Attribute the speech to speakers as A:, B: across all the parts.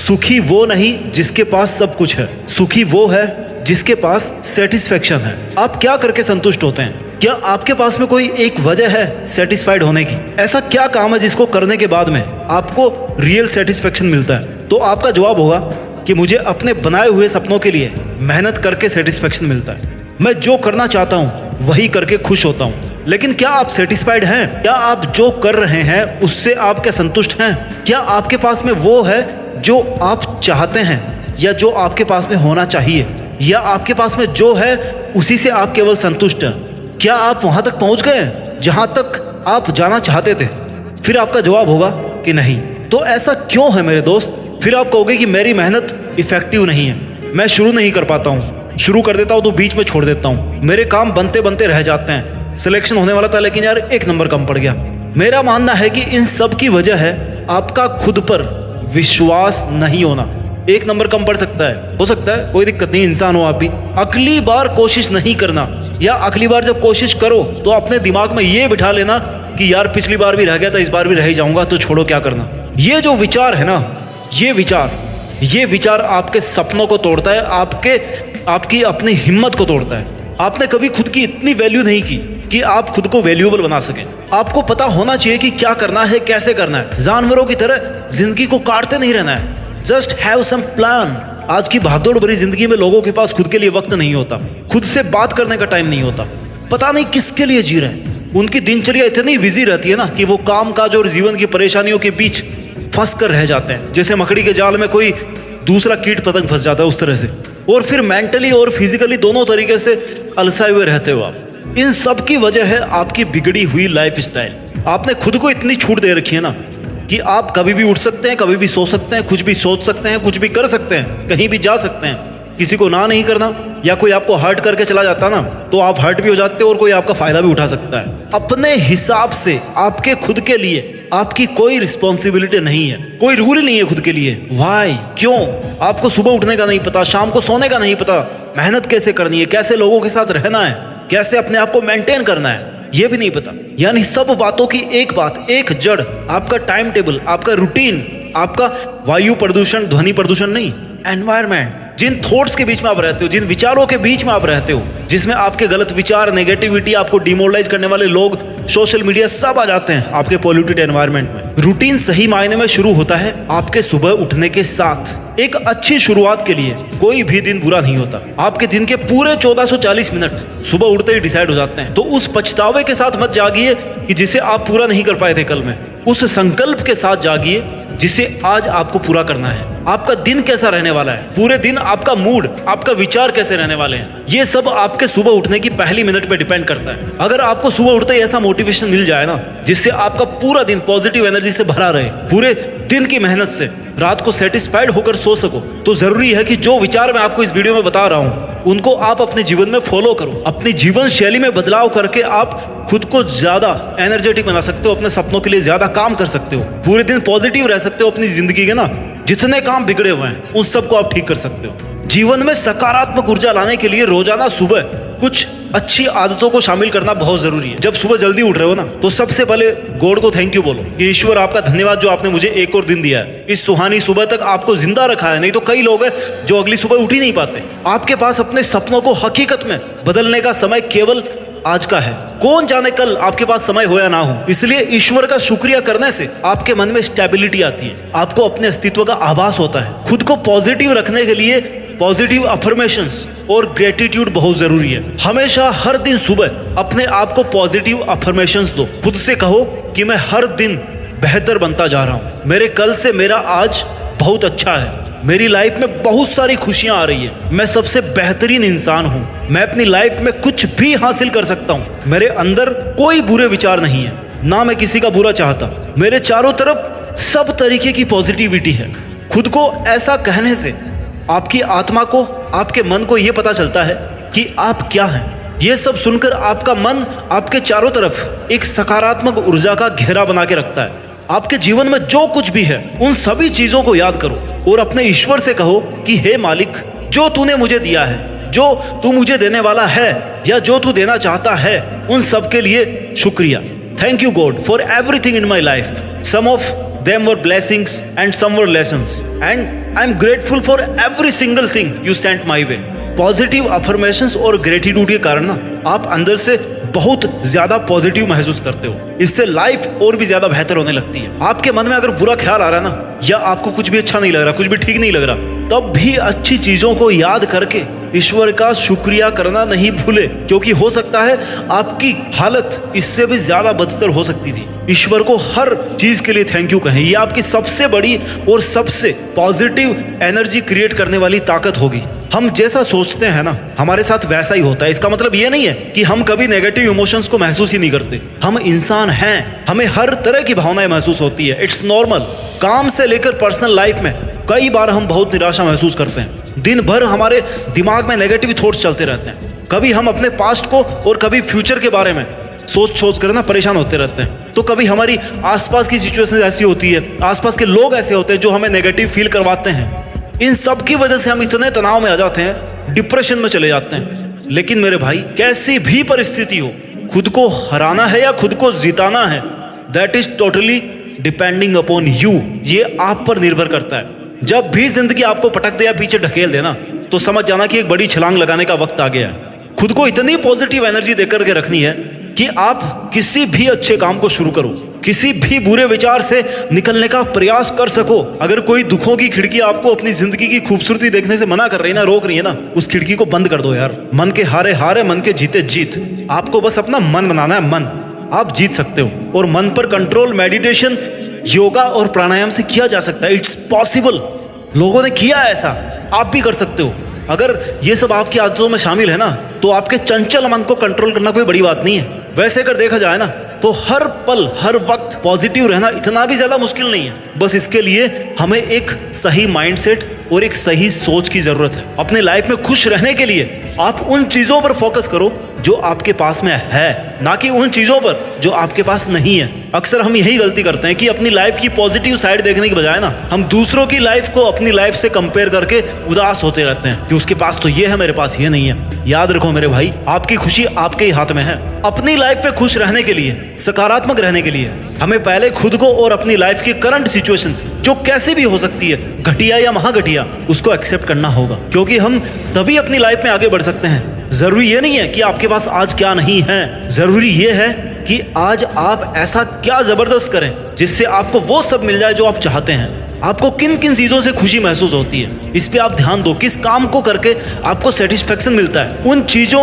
A: सुखी वो नहीं जिसके पास सब कुछ है, सुखी वो है जिसके पास सेटिस्फेक्शन है। आप क्या करके संतुष्ट होते हैं? क्या आपके पास में कोई एक वजह है सेटिस्फाइड होने की? ऐसा क्या काम है जिसको करने के बाद में आपको रियल सेटिस्फेक्शन मिलता है? तो आपका जवाब होगा कि मुझे अपने बनाए हुए सपनों के लिए मेहनत करके सेटिस्फेक्शन मिलता है। मैं जो करना चाहता हूँ वही करके खुश होता हूँ। लेकिन क्या आप सेटिस्फाइड हैं? क्या आप जो कर रहे हैं उससे आप क्या संतुष्ट हैं? क्या आपके पास में वो है जो आप चाहते हैं, या जो आपके पास में होना चाहिए, या आपके पास में जो है उसी से आप केवल संतुष्ट हैं? क्या आप वहां तक पहुंच गए जहां तक आप जाना चाहते थे? फिर आपका जवाब होगा कि नहीं। तो ऐसा क्यों है मेरे दोस्त? फिर आप कहोगे कि मेरी मेहनत इफेक्टिव नहीं है, मैं शुरू नहीं कर पाता हूँ, शुरू कर देता हूँ तो बीच में छोड़ देता हूँ, मेरे काम बनते बनते रह जाते हैं, सिलेक्शन होने वाला था लेकिन यार 1 नंबर कम पड़ गया। मेरा मानना है कि इन सब की वजह है आपका खुद पर विश्वास नहीं होना। 1 नंबर कम पड़ सकता है, हो सकता है, कोई दिक्कत नहीं, इंसान हो आप भी। अगली बार कोशिश नहीं करना, या अगली बार जब कोशिश करो तो अपने दिमाग में ये बिठा लेना कि यार पिछली बार भी रह गया था, इस बार भी रह ही जाऊंगा, तो छोड़ो क्या करना। ये जो विचार है ना, ये विचार आपके सपनों को तोड़ता है, आपकी अपनी हिम्मत को तोड़ता है। आपने कभी खुद की इतनी वैल्यू नहीं की कि आप खुद को वैल्यूएबल बना सकें। आपको पता होना चाहिए कि क्या करना है, कैसे करना है। जानवरों की तरह जिंदगी को काटते नहीं रहना है, जस्ट हैव सम प्लान। आज की भागदौड़ भरी जिंदगी में लोगों के पास खुद के लिए वक्त नहीं होता, खुद से बात करने का टाइम नहीं होता, पता नहीं किसके लिए जी रहे हैं। उनकी दिनचर्या इतनी बिजी रहती है ना कि वो काम काज और जीवन की परेशानियों के बीच फंस कर रह जाते हैं, जैसे मकड़ी के जाल में कोई दूसरा कीट पतंग फंस जाता है उस तरह से। और फिर मेंटली और फिजिकली दोनों तरीके से अलसाए हुए रहते हो आप। इन सब की वजह है आपकी बिगड़ी हुई लाइफ स्टाइल। आपने खुद को इतनी छूट दे रखी है ना कि आप कभी भी उठ सकते हैं, कभी भी सो सकते हैं, कुछ भी सोच सकते हैं, कुछ भी कर सकते हैं, कहीं भी जा सकते हैं। किसी को ना नहीं करना, या कोई आपको हर्ट करके चला जाता ना तो आप हर्ट भी हो जाते हो और कोई आपका फायदा भी उठा सकता है। अपने हिसाब से आपके खुद के लिए आपकी कोई रिस्पॉन्सिबिलिटी नहीं है, कोई रूल नहीं है खुद के लिए। वाई, क्यों? आपको सुबह उठने का नहीं पता, शाम को सोने का नहीं पता, मेहनत कैसे करनी है, कैसे लोगों के साथ रहना है, कैसे अपने आप को मेंटेन करना है, ये भी नहीं पता। यानी सब बातों की एक बात, एक जड़, आपका टाइम टेबल, आपका रूटीन, आपका वायु प्रदूषण, ध्वनि प्रदूषण नहीं, एनवायरमेंट। जिन थॉट्स के बीच में आप रहते हो, जिन विचारों के बीच में आप रहते हो, जिसमें आपके गलत विचार, नेगेटिविटी, आपको डिमोरलाइज करने वाले लोग, सोशल मीडिया, सब आ जाते हैं आपके पॉल्यूटेड एनवायरनमेंट में। रूटीन सही मायने में शुरू होता है आपके सुबह उठने के साथ। एक अच्छी शुरुआत के लिए कोई भी दिन बुरा नहीं होता। आपके दिन के पूरे 1440 मिनट सुबह उठते ही डिसाइड हो जाते हैं। तो उस पछतावे के साथ मत जागिए कि जिसे आप पूरा नहीं कर पाए थे कल में। उस संकल्प के साथ जागिए जिसे आज आपको पूरा करना है। आपका दिन कैसा रहने वाला है, पूरे दिन आपका मूड, आपका विचार कैसे रहने वाले हैं, ये सब आपके सुबह उठने की पहली मिनट पे डिपेंड करता है। अगर आपको सुबह उठते ही ऐसा मोटिवेशन मिल जाए ना जिससे आपका पूरा दिन पॉजिटिव एनर्जी से भरा रहे, पूरे दिन की मेहनत से रात को सेटिस्फाइड होकर सो सको, तो जरूरी है कि जो विचार मैं आपको इस वीडियो में बता रहा हूँ उनको आप अपने जीवन में फॉलो करो। अपनी जीवन शैली में बदलाव करके आप खुद को ज्यादा एनर्जेटिक बना सकते हो, अपने सपनों के लिए ज्यादा काम कर सकते हो, पूरे दिन पॉजिटिव रह सकते हो। अपनी जिंदगी के ना जितने काम बिगड़े हुए हैं उन सबको आप ठीक कर सकते हो। जीवन में सकारात्मक ऊर्जा लाने के लिए रोजाना सुबह कुछ अच्छी आदतों को शामिल करना बहुत जरूरी है। जब सुबह जल्दी उठ रहे हो ना तो सबसे पहले गॉड को थैंक यू बोलो कि ईश्वर आपका धन्यवाद जो आपने मुझे एक और दिन दिया है, इस सुहानी सुबह तक आपको जिंदा रखा है। नहीं तो कई लोग हैं जो अगली सुबह उठ ही नहीं पाते। आपके पास अपने सपनों को हकीकत में बदलने का समय केवल आज का है। कौन जाने कल आपके पास समय हो या ना हो। इसलिए ईश्वर का शुक्रिया करने से आपके मन में स्टेबिलिटी आती है, आपको अपने अस्तित्व का आभास होता है। खुद को पॉजिटिव रखने के लिए पॉजिटिव अफर्मेशंस और ग्रेटिट्यूड बहुत जरूरी है। हमेशा हर दिन सुबह अपने आप को पॉजिटिव अफर्मेशंस दो। खुद से कहो कि मैं हर दिन बेहतर बनता जा रहा हूँ, मेरे कल से मेरा आज बहुत अच्छा है, मेरी लाइफ में बहुत सारी खुशियां आ रही है, मैं सबसे बेहतरीन इंसान हूँ, मैं अपनी लाइफ में कुछ भी हासिल कर सकता हूँ, मेरे अंदर कोई बुरे विचार नहीं है, ना मैं किसी का बुरा चाहता, मेरे चारों तरफ सब तरीके की पॉजिटिविटी है। खुद को ऐसा कहने से आपकी आत्मा को, आपके मन को यह पता चलता है कि आप क्या हैं। ये सब सुनकर आपका मन आपके चारों तरफ एक सकारात्मक ऊर्जा का घेरा बना के रखता है। आपके जीवन में जो कुछ भी है उन सभी चीजों को याद करो और अपने ईश्वर से कहो कि हे मालिक, जो तूने मुझे दिया है, जो तू मुझे देने वाला है या जो तू देना चाहता है, उन सब के लिए शुक्रिया। Thank you God for everything in my life. Some of Them were blessings and some were lessons. And I'm grateful for every single thing you sent my way. Positive affirmations और ग्रेटिट्यूड के कारण ना आप अंदर से बहुत ज्यादा positive महसूस करते हो। इससे लाइफ और भी ज्यादा बेहतर होने लगती है। आपके मन में अगर बुरा ख्याल आ रहा है ना, या आपको कुछ भी अच्छा नहीं लग रहा, कुछ भी ठीक नहीं लग रहा, तब भी अच्छी चीजों को याद करके ईश्वर का शुक्रिया करना नहीं भूले, क्योंकि हो सकता है आपकी हालत इससे भी ज्यादा बदतर हो सकती थी। ईश्वर को हर चीज के लिए थैंक यू कहें। ये आपकी सबसे बड़ी और सबसे पॉजिटिव एनर्जी क्रिएट करने वाली ताकत होगी। हम जैसा सोचते हैं ना, हमारे साथ वैसा ही होता है। इसका मतलब ये नहीं है कि हम कभी नेगेटिव इमोशंस को महसूस ही नहीं करते। हम इंसान हैं, हमें हर तरह की भावनाएं महसूस होती है। It's normal. काम से लेकर पर्सनल लाइफ में कई बार हम बहुत निराशा महसूस करते हैं। दिन भर हमारे दिमाग में नेगेटिव थॉट्स चलते रहते हैं। कभी हम अपने पास्ट को और कभी फ्यूचर के बारे में सोच कर ना परेशान होते रहते हैं। तो कभी हमारी आसपास की सिचुएशन ऐसी होती है, आसपास के लोग ऐसे होते हैं जो हमें नेगेटिव फील करवाते हैं। इन सब की वजह से हम इतने तनाव में आ जाते हैं, डिप्रेशन में चले जाते हैं। लेकिन मेरे भाई, कैसी भी परिस्थिति हो, खुद को हराना है या खुद को जिताना है, that is totally depending upon you. ये आप पर निर्भर करता है। जब भी जिंदगी आपको पटक दे या पीछे ढकेल देना, तो समझ जाना कि एक बड़ी छलांग लगाने का वक्त आ गया है। खुद को इतनी पॉजिटिव एनर्जी देकर के रखनी है कि आप किसी भी अच्छे काम को शुरू करो, किसी भी बुरे विचार से निकलने का प्रयास कर सको। अगर कोई दुखों की खिड़की आपको अपनी जिंदगी की खूबसूरती देखने से मना कर रही है ना, रोक रही है ना, उस खिड़की को बंद कर दो यार। मन के हारे हारे, मन के जीते जीत। आपको बस अपना मन बनाना है। मन आप जीत सकते हो। और मन पर कंट्रोल मेडिटेशन, योगा और प्राणायाम से किया जा सकता है। It's possible. लोगों ने किया है ऐसा, आप भी कर सकते हो। अगर ये सब आपकी आदतों में शामिल है ना, तो आपके चंचल मन को कंट्रोल करना कोई बड़ी बात नहीं है। वैसे अगर देखा जाए ना, तो हर पल हर वक्त पॉजिटिव रहना इतना भी ज्यादा मुश्किल नहीं है। बस इसके लिए हमें एक सही माइंडसेट और एक सही सोच की जरूरत है। अपने लाइफ में खुश रहने के लिए आप उन चीजों पर फोकस करो जो आपके पास में है, ना कि उन चीजों पर जो आपके पास नहीं है। अक्सर हम यही गलती करते हैं कि अपनी लाइफ की पॉजिटिव साइड देखने की बजाय ना, हम दूसरों की लाइफ को अपनी लाइफ से कंपेयर करके उदास होते रहते हैं कि उसके पास तो ये है, मेरे पास ये नहीं है। याद रखो मेरे भाई, आपकी खुशी आपके ही हाथ में है। अपनी लाइफ में खुश रहने के लिए, सकारात्मक रहने के लिए, हमें पहले खुद को और अपनी लाइफ की करंट सिचुएशन, जो कैसे भी हो सकती है, घटिया या महाघटिया, उसको एक्सेप्ट करना होगा। क्योंकि हम तभी अपनी लाइफ में आगे बढ़ सकते हैं। जरूरी ये नहीं है कि आपके पास आज क्या नहीं है, जरूरी ये है कि आज आप ऐसा क्या जबरदस्त करें जिससे आपको वो सब मिल जाए जो आप चाहते हैं। आपको किन किन चीजों से खुशी महसूस होती है, इस पे आप ध्यान दो। किस काम को करके आपको सेटिस्फेक्शन मिलता है, उन चीजों,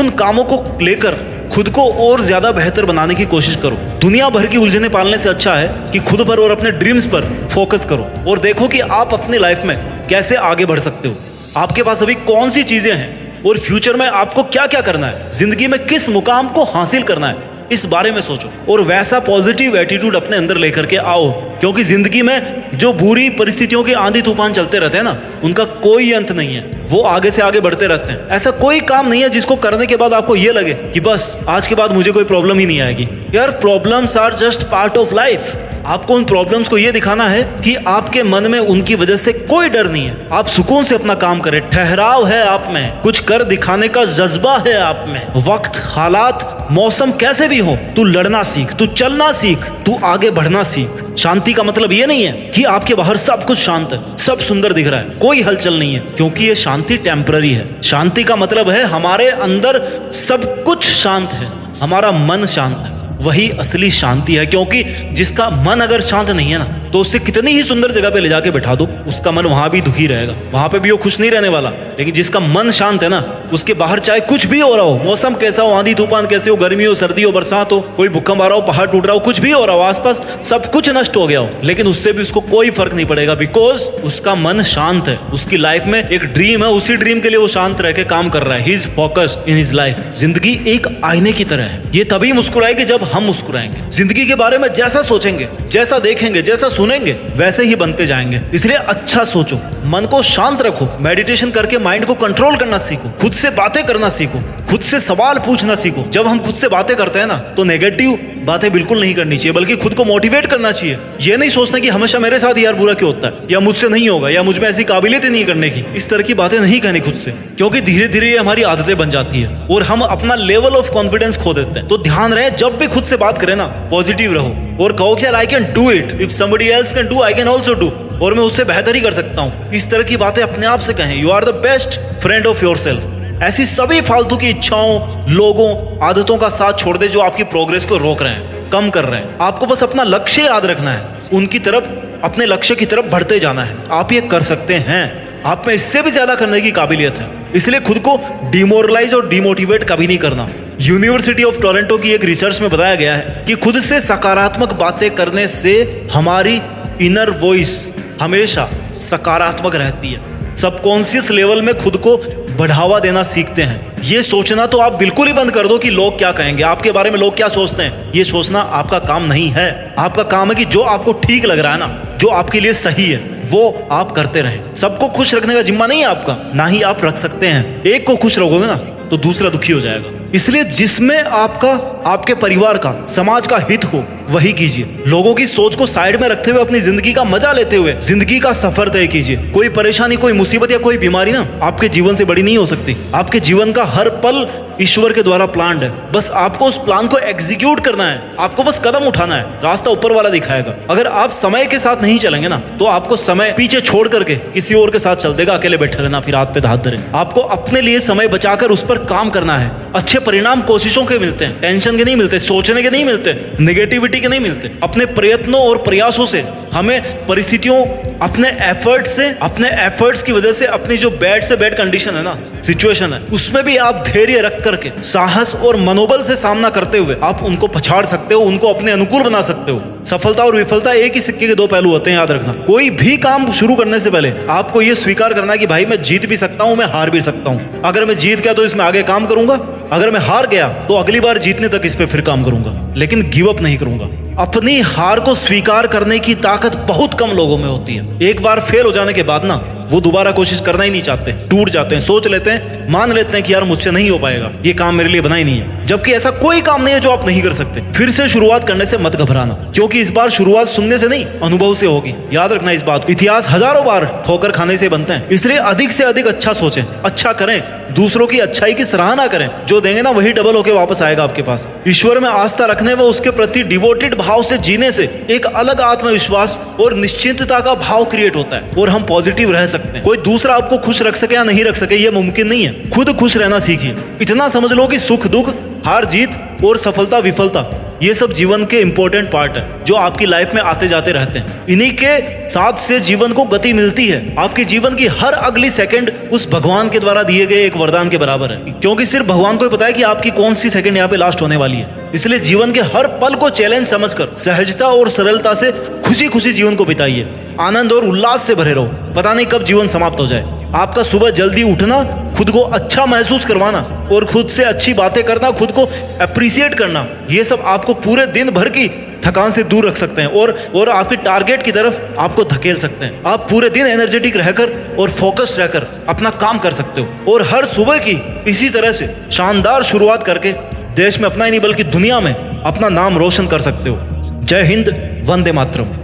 A: उन कामों को लेकर खुद को और ज्यादा बेहतर बनाने की कोशिश करो। दुनिया भर की उलझने पालने से अच्छा है कि खुद पर और अपने ड्रीम्स पर फोकस करो और देखो कि आप अपनी लाइफ में कैसे आगे बढ़ सकते हो। आपके पास अभी कौन सी चीजें हैं और फ्यूचर में आपको क्या क्या करना है, जिंदगी में किस मुकाम को हासिल करना है, इस बारे में सोचो और वैसा पॉजिटिव एटीट्यूड अपने अंदर लेकर के आओ। क्योंकि जिंदगी में जो बुरी परिस्थितियों के आंधी तूफान चलते रहते हैं ना, उनका कोई अंत नहीं है। वो आगे से आगे बढ़ते रहते हैं। ऐसा कोई काम नहीं है जिसको करने के बाद आपको ये लगे कि बस आज के बाद मुझे कोई प्रॉब्लम ही नहीं आएगी। यार, problems are just part of life. आपको उन प्रॉब्लम्स को ये दिखाना है कि आपके मन में उनकी वजह से कोई डर नहीं है। आप सुकून से अपना काम करें, ठहराव है आप में, कुछ कर दिखाने का जज्बा है आप में। वक्त, हालात, मौसम कैसे भी हो, तू लड़ना सीख, तू चलना सीख, तू आगे बढ़ना सीख। शांति का मतलब ये नहीं है कि आपके बाहर सब कुछ शांत है, सब सुंदर दिख रहा है, कोई हलचल नहीं है, क्योंकि ये शांति टेम्पररी है। शांति का मतलब है हमारे अंदर सब कुछ शांत है, हमारा मन शांत है, वही असली शांति है। क्योंकि जिसका मन अगर शांत नहीं है ना, तो उससे कितनी ही सुंदर जगह पे ले जाके बैठा दो, उसका मन वहां भी दुखी रहेगा, वहां पे भी वो खुश नहीं रहने वाला। लेकिन जिसका मन शांत है ना, उसके बाहर चाहे कुछ भी हो रहा हो, मौसम कैसा हो, आंधी तूफान कैसे हो, गर्मी हो, सर्दी हो, बरसात हो, कोई भूकंप आ रहा हो, पहाड़ टूट रहा हो, कुछ भी हो रहा हो, आसपास सब कुछ नष्ट हो गया हो, लेकिन उससे भी उसको कोई फर्क नहीं पड़ेगा। बिकॉज उसका मन शांत है। उसकी लाइफ में एक ड्रीम है, उसी ड्रीम के लिए वो शांत रह के काम कर रहा है। He is focused in his life. जिंदगी एक आईने की तरह है। ये तभी मुस्कुराएगी जब हम मुस्कुराएंगे। जिंदगी के बारे में जैसा सोचेंगे, जैसा देखेंगे, जैसा सुनेंगे, वैसे ही बनते जाएंगे। इसलिए अच्छा सोचो, मन को शांत रखो, मेडिटेशन करके माइंड को कंट्रोल करना सीखो, खुद से बातें करना सीखो, खुद से सवाल पूछना सीखो। जब हम खुद से बातें करते हैं ना, तो नेगेटिव बातें बिल्कुल नहीं करनी चाहिए, बल्कि खुद को मोटिवेट करना चाहिए। ये नहीं सोचना कि हमेशा मेरे साथ यार बुरा क्यों होता है, या मुझसे नहीं होगा, या मुझ में ऐसी काबिलियत नहीं करने की। इस तरह की बातें नहीं कहनी खुद से, क्योंकि धीरे धीरे ये हमारी आदतें बन जाती है और हम अपना लेवल ऑफ कॉन्फिडेंस खो देते हैं। तो ध्यान रहे, जब भी खुद से बात करें ना, पॉजिटिव रहो और कहो कि I can do it, if somebody else can do I can also do, और मैं उससे बेहतर ही कर सकता हूँ। इस तरह की बातें अपने आप से कहें। You are the best friend of yourself. ऐसी सभी फालतू की इच्छाओं, लोगों, आदतों का साथ छोड़ दे जो आपकी प्रोग्रेस को रोक रहे हैं, कम कर रहे हैं। आपको बस अपना लक्ष्य याद रखना है, उनकी तरफ, अपने लक्ष्य की तरफ बढ़ते जाना है। आप ये कर सकते हैं, आप में इससे भी ज्यादा करने की काबिलियत है। इसलिए खुद को डिमोरलाइज और डिमोटिवेट कभी नहीं करना। यूनिवर्सिटी ऑफ टोरंटो की एक रिसर्च में बताया गया है कि खुद से सकारात्मक बातें करने से हमारी इनर वॉइस हमेशा सकारात्मक रहती है। सबकॉन्शियस लेवल में खुद को बढ़ावा देना सीखते हैं। ये सोचना तो आप बिल्कुल ही बंद कर दो कि लोग क्या कहेंगे, आपके बारे में लोग क्या सोचते हैं। ये सोचना आपका काम नहीं है। आपका काम है कि जो आपको ठीक लग रहा है ना, जो आपके लिए सही है, वो आप करते रहें। सबको खुश रखने का जिम्मा नहीं है आपका, ना ही आप रख सकते हैं। एक को खुश रखोगे ना तो दूसरा दुखी हो जाएगा। इसलिए जिसमें आपका, आपके परिवार का, समाज का हित हो वही कीजिए। लोगों की सोच को साइड में रखते हुए अपनी जिंदगी का मजा लेते हुए जिंदगी का सफर तय कीजिए। कोई परेशानी, कोई मुसीबत या कोई बीमारी ना आपके जीवन से बड़ी नहीं हो सकती। आपके जीवन का हर पल ईश्वर के द्वारा प्लान्ड है। बस आपको उस प्लान को एग्जीक्यूट करना है। आपको बस कदम उठाना है, रास्ता ऊपर वाला दिखाएगा। अगर आप समय के साथ नहीं चलेंगे ना तो आपको समय पीछे छोड़ करके किसी और के साथ चल देगा। अकेले बैठे रहना, फिर हाथ पे हाथ धरे। आपको अपने लिए समय बचाकर उस पर काम करना है। अच्छे परिणाम कोशिशों के मिलते हैं, टेंशन के नहीं मिलते, सोचने के नहीं मिलते, नेगेटिविटी के नहीं मिलते। अपने प्रयत्नों और प्रयासों से हमें परिस्थितियों, अपने एफर्ट्स की वजह से अपनी जो बैड से बैड कंडीशन है ना, सिचुएशन है, उसमें भी आप धैर्य रख करके, साहस और मनोबल से सामना करते हुए आप उनको पछाड़ सकते हो, उनको अपने अनुकूल बना सकते हो। सफलता और विफलता एक ही सिक्के के दो पहलू होते हैं, याद रखना। कोई भी काम शुरू करने से पहले आपको यह स्वीकार करना कि भाई मैं जीत भी सकता हूं, मैं हार भी सकता हूं। अगर मैं जीत गया तो इसमें आगे काम करूंगा, अगर मैं हार गया तो अगली बार जीतने तक इस पे फिर काम करूंगा, लेकिन गिव अप नहीं करूंगा। अपनी हार को स्वीकार करने की ताकत बहुत कम लोगों में होती है। एक बार फेल हो जाने के बाद ना वो दोबारा कोशिश करना ही नहीं चाहते, टूट जाते हैं, सोच लेते हैं, मान लेते हैं कि यार मुझसे नहीं हो पाएगा, ये काम मेरे लिए बना ही नहीं है। जबकि ऐसा कोई काम नहीं है जो आप नहीं कर सकते। फिर से शुरुआत करने से मत घबराना, क्योंकि इस बार शुरुआत सुनने से नहीं, अनुभव से होगी। याद रखना इस बात को। इतिहास हजारों बार ठोकर खाने से बनते हैं। इसलिए अधिक से अधिक अच्छा सोचें, अच्छा करें, दूसरों की अच्छाई की सराहना करें। जो देंगे ना वही डबल होके वापस आएगा आपके पास। ईश्वर में आस्था रखने व उसके प्रति डिवोटेड भाव से जीने से एक अलग आत्मविश्वास और निश्चिंतता का भाव क्रिएट होता है और हम पॉजिटिव रह सकते हैं। कोई दूसरा आपको खुश रख सके या नहीं रख सके ये मुमकिन नहीं है। खुद खुश रहना सीखिए। इतना समझ लो कि सुख दुख, हार जीत और सफलता विफलता ये सब जीवन के इंपॉर्टेंट पार्ट है जो आपकी लाइफ में आते जाते रहते हैं। इन्हीं के साथ से जीवन को गति मिलती है। आपके जीवन की हर अगली सेकंड उस भगवान के द्वारा दिए गए एक वरदान के बराबर है, क्योंकि सिर्फ भगवान को ही पता है कि आपकी कौन सी सेकंड यहाँ पे लास्ट होने वाली है। इसलिए जीवन के हर पल को चैलेंज समझकर सहजता और सरलता से खुशी खुशी जीवन को बिताइए। आनंद और उल्लास से भरे रहो। पता नहीं कब जीवन समाप्त हो जाए। आपका सुबह जल्दी उठना, खुद को अच्छा महसूस करवाना और खुद से अच्छी बातें करना, खुद को अप्रिशिएट करना, ये सब आपको पूरे दिन भर की थकान से दूर रख सकते हैं और आपके टारगेट की तरफ आपको धकेल सकते हैं। आप पूरे दिन एनर्जेटिक रहकर और फोकस्ड रहकर अपना काम कर सकते हो और हर सुबह की इसी तरह से शानदार शुरुआत करके देश में अपना ही नहीं बल्कि दुनिया में अपना नाम रोशन कर सकते हो। जय हिंद, वंदे मातरम।